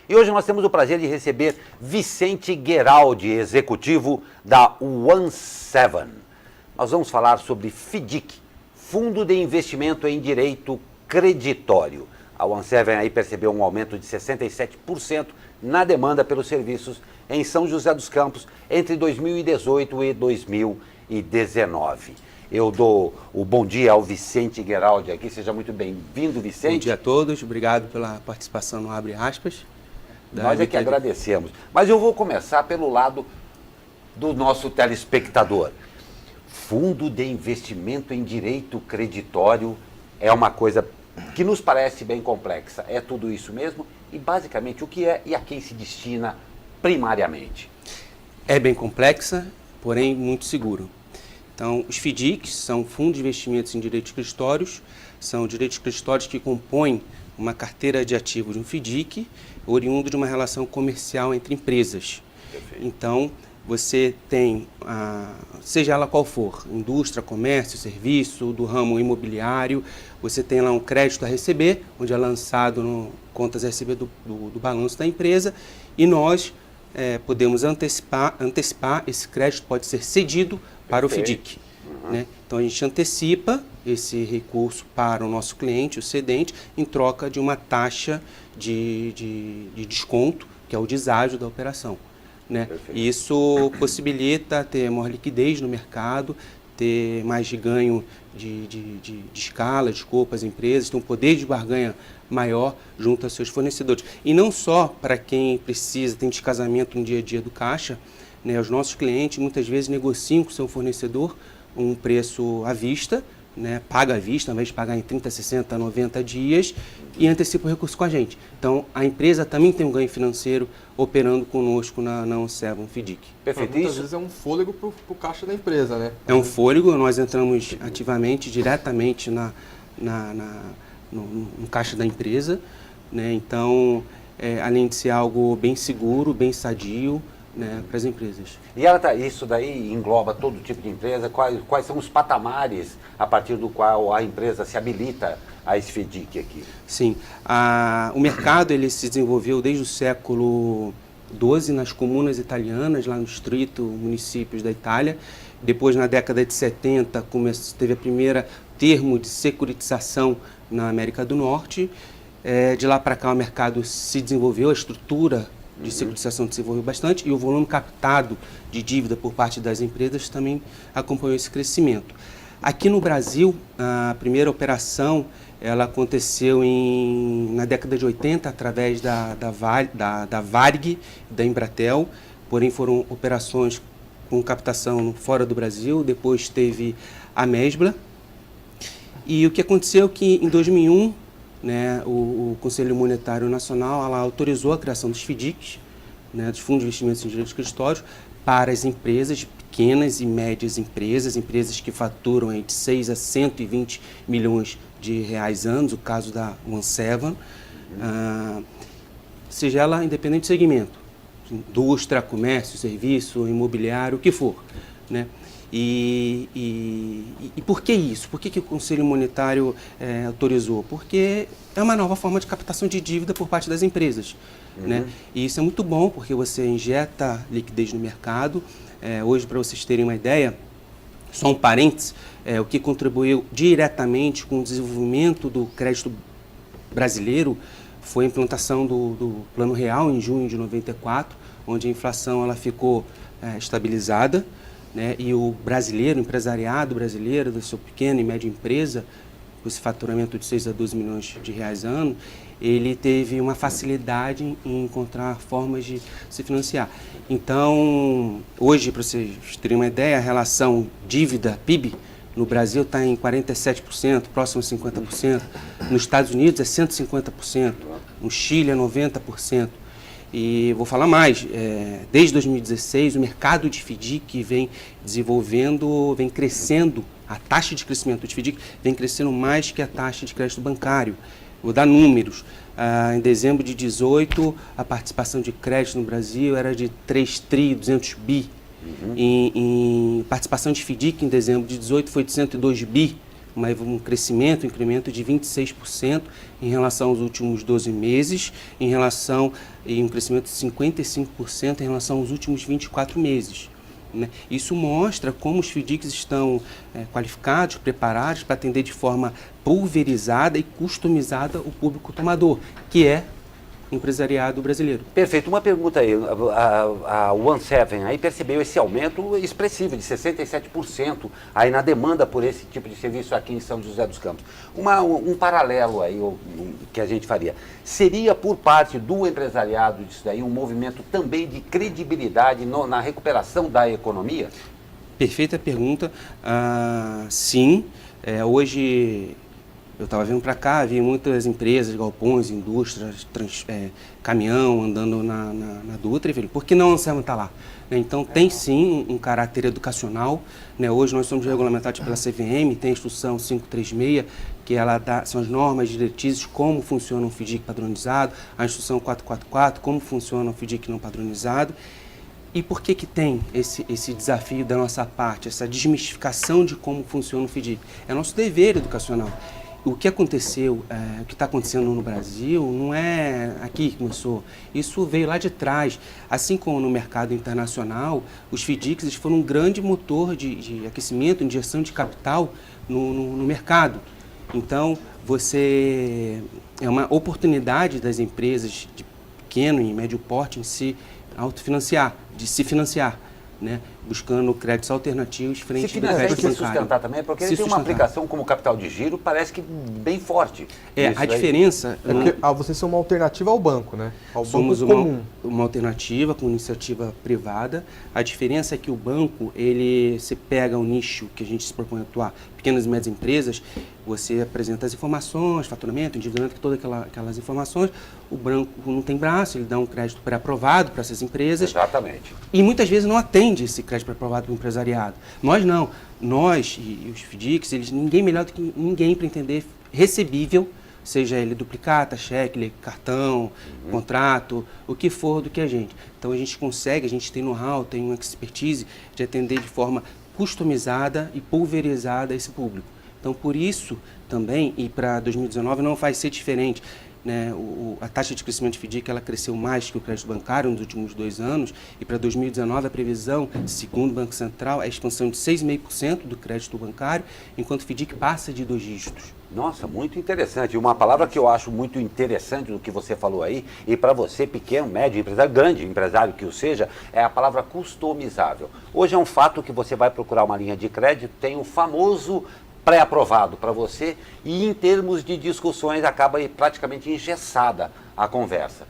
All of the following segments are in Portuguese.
E hoje nós temos o prazer de receber Vicente Gueraldi, executivo da OneSeven. Nós vamos falar sobre FDIC, Fundo de Investimento em Direito Creditório. A OneSeven aí percebeu um aumento de 67% na demanda pelos serviços em São José dos Campos entre 2018 e 2019. Eu dou o bom dia ao Vicente Gueraldi aqui. Seja muito bem-vindo, Vicente. Bom dia a todos. Obrigado pela participação no Abre Aspas. Nós é que agradecemos. Mas eu vou começar pelo lado do nosso telespectador. Fundo de Investimento em Direito Creditório é uma coisa que nos parece bem complexa. É tudo isso mesmo? E basicamente o que é e a quem se destina primariamente? É bem complexa, porém muito seguro. Então, os FDICs são fundos de investimentos em direitos creditórios, são direitos creditórios que compõem uma carteira de ativos de um FDIC, oriundo de uma relação comercial entre empresas. Perfeito. Então, você tem, seja ela qual for, indústria, comércio, serviço, do ramo imobiliário, você tem lá um crédito a receber, onde é lançado no contas a receber do balanço da empresa, e nós podemos antecipar, esse crédito pode ser cedido para o FDIC. Né? Então, a gente antecipa esse recurso para o nosso cliente, o cedente, em troca de uma taxa de desconto, que é o deságio da operação. Né? Isso possibilita ter maior liquidez no mercado, ter mais ganho de escala, de escopo às empresas, ter um poder de barganha maior junto aos seus fornecedores. E não só para quem precisa, tem descasamento no dia a dia do caixa, né? Os nossos clientes muitas vezes negociam com o seu fornecedor um preço à vista, né? Paga à vista, ao invés de pagar em 30, 60, 90 dias, e antecipa o recurso com a gente. Então, a empresa também tem um ganho financeiro operando conosco na OneSeven FDIC. Perfeito. Muitas vezes é um fôlego para o caixa da empresa, né? É um fôlego, nós entramos ativamente, diretamente no caixa da empresa, né? Então, além de ser algo bem seguro, bem sadio, né, para as empresas. E isso daí engloba todo tipo de empresa? Quais são os patamares a partir do qual a empresa se habilita a esse FDIC aqui? Sim, o mercado ele se desenvolveu desde o século XII nas comunas italianas, lá no distrito, municípios da Itália. Depois, na década de 70, teve a primeira termo de securitização na América do Norte. De lá para cá o mercado se desenvolveu, a estrutura de securitização se desenvolveu bastante e o volume captado de dívida por parte das empresas também acompanhou esse crescimento. Aqui no Brasil, a primeira operação ela aconteceu na década de 80 através da Varig, da Embratel, porém foram operações com captação fora do Brasil, depois teve a Mesbla. E o que aconteceu é que em 2001, né, o Conselho Monetário Nacional ela autorizou a criação dos FDICs, né, dos Fundos de Investimentos em Direitos Creditórios, para as empresas, pequenas e médias empresas que faturam de 6 a 120 milhões de reais anos, o caso da OneSeven, seja ela independente de segmento, indústria, comércio, serviço, imobiliário, o que for, né? E por que isso? Por que o Conselho Monetário autorizou? Porque é uma nova forma de captação de dívida por parte das empresas. Né? E isso é muito bom, porque você injeta liquidez no mercado. Hoje, para vocês terem uma ideia, só um parênteses, o que contribuiu diretamente com o desenvolvimento do crédito brasileiro foi a implantação do Plano Real em junho de 94, onde a inflação ela ficou estabilizada. Né? E o brasileiro, o empresariado brasileiro, da sua pequena e média empresa, com esse faturamento de 6 a 12 milhões de reais ano, ele teve uma facilidade em encontrar formas de se financiar. Então, hoje, para vocês terem uma ideia, a relação dívida-PIB no Brasil está em 47%, próximo a 50%. Nos Estados Unidos é 150%, no Chile é 90%. E vou falar mais, desde 2016 o mercado de FDIC vem desenvolvendo, vem crescendo, a taxa de crescimento de FDIC vem crescendo mais que a taxa de crédito bancário. Vou dar números, em dezembro de 2018 a participação de crédito no Brasil era de 3.200 bi, em participação de FDIC em dezembro de 2018 foi de 102 bi, um crescimento, um incremento de 26% em relação aos últimos 12 meses, e um crescimento de 55% em relação aos últimos 24 meses. Né? Isso mostra como os FDICs estão qualificados, preparados para atender de forma pulverizada e customizada o público tomador, que é o empresariado brasileiro. Perfeito. Uma pergunta aí. A OneSeven aí percebeu esse aumento expressivo de 67% aí na demanda por esse tipo de serviço aqui em São José dos Campos. Um paralelo aí que a gente faria. Seria por parte do empresariado disso daí um movimento também de credibilidade na recuperação da economia? Perfeita pergunta. Sim. Hoje eu estava vindo para cá, vi muitas empresas, galpões, indústrias, caminhão andando na Dutra, e falei, por que não a OneSeven está lá? Então tem sim um caráter educacional. Hoje nós somos regulamentados pela CVM, tem a instrução 536, que são as normas, diretrizes, como funciona um FDIC padronizado, a instrução 444, como funciona um FDIC não padronizado. E por que tem esse desafio da nossa parte, essa desmistificação de como funciona o FDIC? É nosso dever educacional. O que aconteceu, o que está acontecendo no Brasil, não é aqui que começou. Isso veio lá de trás. Assim como no mercado internacional, os FDICs foram um grande motor de aquecimento, injeção de capital no mercado. Então, é uma oportunidade das empresas de pequeno e médio porte em se autofinanciar, de se financiar, né? Buscando créditos alternativos frente ao crédito bancário. Se sustentar também, porque ele tem uma aplicação como capital de giro, parece que bem forte. A diferença... Porque vocês são uma alternativa ao banco, né? Ao Somos banco comum. uma alternativa com iniciativa privada. A diferença é que o banco, você pega o nicho que a gente se propõe a atuar, pequenas e médias empresas, você apresenta as informações, faturamento, endividamento, todas aquelas informações. O banco não tem braço, ele dá um crédito pré-aprovado para essas empresas. Exatamente. E muitas vezes não atende esse crédito pré-aprovado para o empresariado. Nós não. Nós e os FDICs, ninguém melhor do que ninguém para entender recebível, seja ele duplicata, cheque, cartão, contrato, o que for do que a gente. Então a gente tem know-how, tem uma expertise de atender de forma customizada e pulverizada esse público. Então por isso também, e para 2019 não vai ser diferente, né? A taxa de crescimento de FDIC ela cresceu mais que o crédito bancário nos últimos 2 anos, e para 2019 a previsão, segundo o Banco Central, é a expansão de 6,5% do crédito bancário, enquanto o FDIC passa de 2 dígitos. Nossa, muito interessante. Uma palavra que eu acho muito interessante do que você falou aí, e para você, pequeno, médio, empresário, grande empresário que o seja, é a palavra customizável. Hoje é um fato que você vai procurar uma linha de crédito, tem o famoso pré-aprovado para você, e em termos de discussões acaba praticamente engessada a conversa.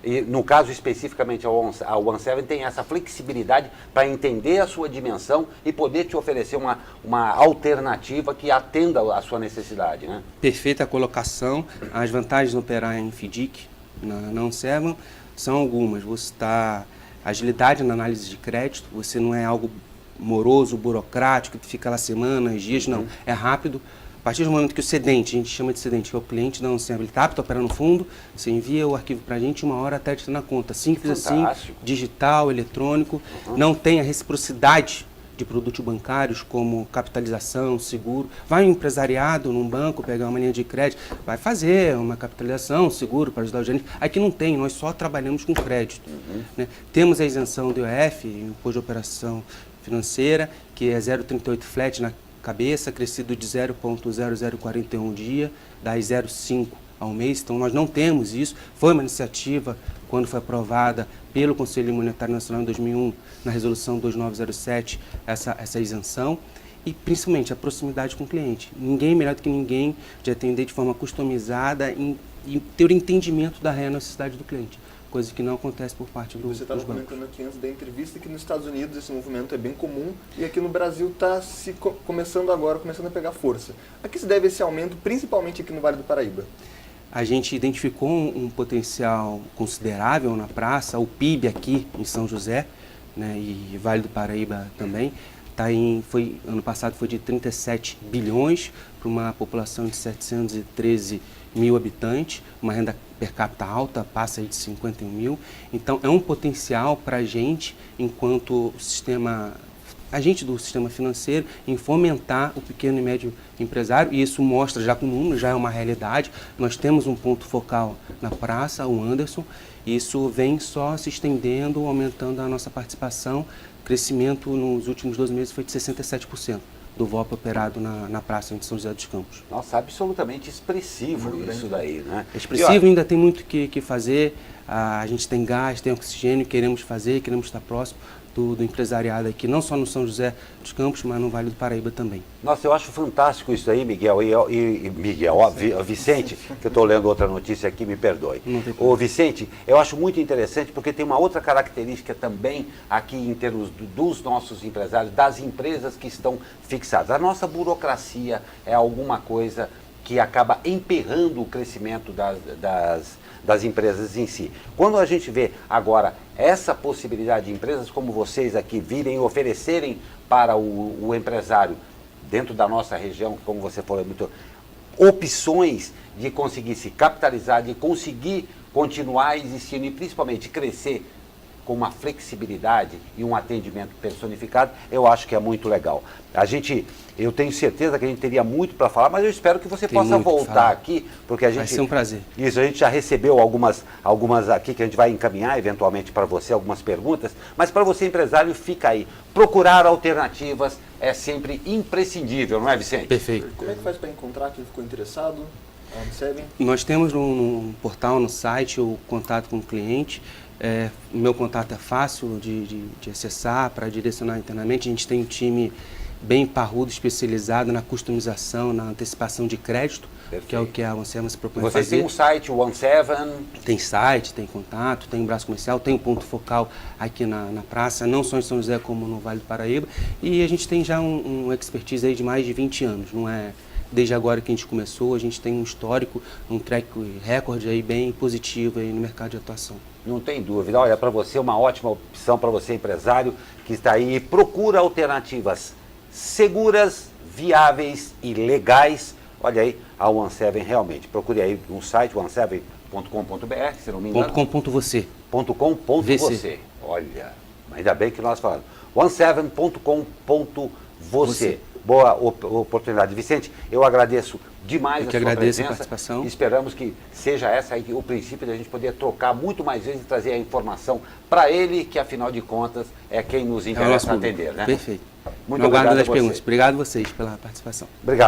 E no caso especificamente a OneSeven tem essa flexibilidade para entender a sua dimensão e poder te oferecer uma alternativa que atenda a sua necessidade, né? Perfeita colocação. As vantagens de operar em FDIC na OneSeven são algumas. Você está agilidade na análise de crédito, você não é algo moroso, burocrático, que fica lá semanas, dias, não. É rápido. A partir do momento que o cedente, a gente chama de cedente, que é o cliente da OneSeven, ele está apto a operar no fundo, você envia o arquivo para a gente, 1 hora até estar na conta. Simples. Fantástico. Assim, digital, eletrônico. Não tem a reciprocidade de produtos bancários como capitalização, seguro. Vai um empresariado num banco pegar uma linha de crédito, vai fazer uma capitalização, seguro para ajudar o gerente. Aqui não tem, nós só trabalhamos com crédito. Né? Temos a isenção do IOF, Imposto de Operação Financeira, que é 0,38 flat na cabeça, crescido de 0,0041 dia, dá 0,5 ao mês. Então nós não temos isso. Foi uma iniciativa quando foi aprovada pelo Conselho Monetário Nacional em 2001, na resolução 2907, essa isenção. E principalmente a proximidade com o cliente. Ninguém melhor do que ninguém de atender de forma customizada e ter o entendimento da real necessidade do cliente. Coisa que não acontece por parte dos bancos. Você estava comentando aqui antes da entrevista que nos Estados Unidos esse movimento é bem comum e aqui no Brasil está começando a pegar força. A que se deve esse aumento, principalmente aqui no Vale do Paraíba? A gente identificou um potencial considerável na praça, o PIB aqui em São José, né, e Vale do Paraíba também, ano passado foi de 37 bilhões para uma população de 713 mil habitantes, uma renda per capita alta, passa aí de 51 mil. Então, é um potencial para a gente, enquanto sistema agente do sistema financeiro em fomentar o pequeno e médio empresário, e isso mostra já com números, já é uma realidade. Nós temos um ponto focal na praça, o Anderson, e isso vem só se estendendo, aumentando a nossa participação. O crescimento nos últimos 12 meses foi de 67% do VOP operado na praça de São José dos Campos. Nossa, absolutamente expressivo isso daí, né? É expressivo, ainda tem muito que fazer. A gente tem gás, tem oxigênio, queremos estar próximo do empresariado aqui, não só no São José dos Campos, mas no Vale do Paraíba também. Nossa, eu acho fantástico isso aí, Miguel. E Miguel, ó, Vicente, que eu estou lendo outra notícia aqui, me perdoe. Ô, Vicente, eu acho muito interessante porque tem uma outra característica também aqui em termos dos nossos empresários, das empresas que estão fixadas. A nossa burocracia é alguma coisa que acaba emperrando o crescimento das empresas em si. Quando a gente vê agora essa possibilidade de empresas como vocês aqui virem oferecerem para o empresário dentro da nossa região, como você falou, muito, opções de conseguir se capitalizar, de conseguir continuar existindo e principalmente crescer com uma flexibilidade e um atendimento personificado, eu acho que é muito legal. Eu tenho certeza que a gente teria muito para falar, mas eu espero que você possa voltar aqui, porque a gente... Vai ser um prazer. Isso, a gente já recebeu algumas aqui que a gente vai encaminhar eventualmente para você, algumas perguntas, mas para você, empresário, fica aí. Procurar alternativas é sempre imprescindível, não é, Vicente? Perfeito. Como é que faz para encontrar quem ficou interessado? Nós temos no portal, no site, o contato com o cliente. Meu contato é fácil de acessar para direcionar internamente. A gente tem um time bem parrudo, especializado na customização, na antecipação de crédito, Perfeito. Que é o que a OneSeven se propõe a fazer. Vocês têm um site, o OneSeven? Tem site, tem contato, tem um braço comercial, tem um ponto focal aqui na praça, não só em São José como no Vale do Paraíba. E a gente tem já um expertise aí de mais de 20 anos, não é desde agora que a gente começou, a gente tem um histórico, um track record aí bem positivo aí no mercado de atuação. Não tem dúvida. Olha, para você, uma ótima opção para você, empresário, que está aí e procura alternativas seguras, viáveis e legais. Olha aí, a OneSeven realmente. Procure aí no site oneseven.com.br, se não me engano. .com.você. .com.você. Olha, ainda bem que nós falamos. oneseven.com.você. Boa oportunidade. Vicente, eu agradeço demais a sua presença. A participação. Esperamos que seja essa aí o princípio da gente poder trocar muito mais vezes e trazer a informação para ele, que afinal de contas é quem nos interessa atender, né? Perfeito. Muito obrigado a você. Obrigado a vocês pela participação. Obrigado.